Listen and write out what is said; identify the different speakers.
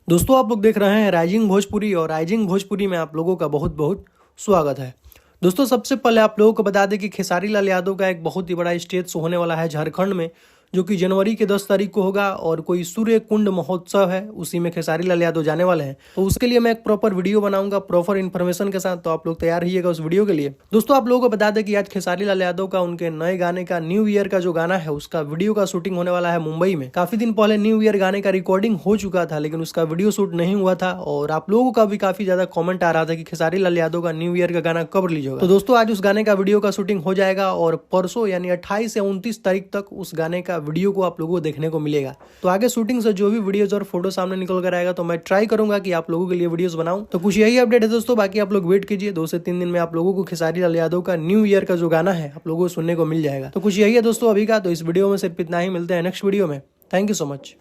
Speaker 1: दोस्तों आप लोग देख रहे हैं राइजिंग भोजपुरी और राइजिंग भोजपुरी में आप लोगों का बहुत बहुत स्वागत है। दोस्तों सबसे पहले आप लोगों को बता दें कि खेसारी लाल यादव का एक बहुत ही बड़ा स्टेज शो होने वाला है झारखंड में, जो कि जनवरी के 10 तारीख को होगा और कोई सूर्य कुंड महोत्सव है, उसी में खेसारी लाल यादव जाने वाले हैं। तो उसके लिए मैं एक प्रॉपर वीडियो बनाऊंगा प्रॉपर इन्फॉर्मेशन के साथ, तो आप लोग तैयार रहिएगा उस वीडियो के लिए। दोस्तों आप लोगों को बता दें कि आज खेसारी लाल यादव का उनके नए गाने का न्यू ईयर का जो गाना है उसका वीडियो का शूटिंग होने वाला है मुंबई में। काफी दिन पहले न्यू ईयर गाने का रिकॉर्डिंग हो चुका था, लेकिन उसका वीडियो शूट नहीं हुआ था और आप लोगों का भी काफी ज्यादा कॉमेंट आ रहा था कि खेसारी लाल यादव का न्यू ईयर का गाना कब रिलीज होगा। तो दोस्तों आज उस गाने का वीडियो का शूटिंग हो जाएगा और परसों यानी 28 से 29 तारीख तक उस गाने का वीडियो को आप लोगों को देखने को मिलेगा। तो आगे शूटिंग से जो भी वीडियोस और फोटो सामने निकल कर आएगा तो मैं ट्राई करूंगा कि आप लोगों के लिए वीडियोस बनाऊं। तो कुछ यही अपडेट है दोस्तों, बाकी आप लोग वेट कीजिए, 2 से 3 दिन में आप लोगों को खेसारी लाल यादव का न्यू ईयर का जो गाना है आप लोगों को सुनने को मिल जाएगा। तो कुछ यही है दोस्तों अभी का, तो इस वीडियो में सिर्फ इतना ही। मिलते हैं नेक्स्ट वीडियो में। Thank you so much.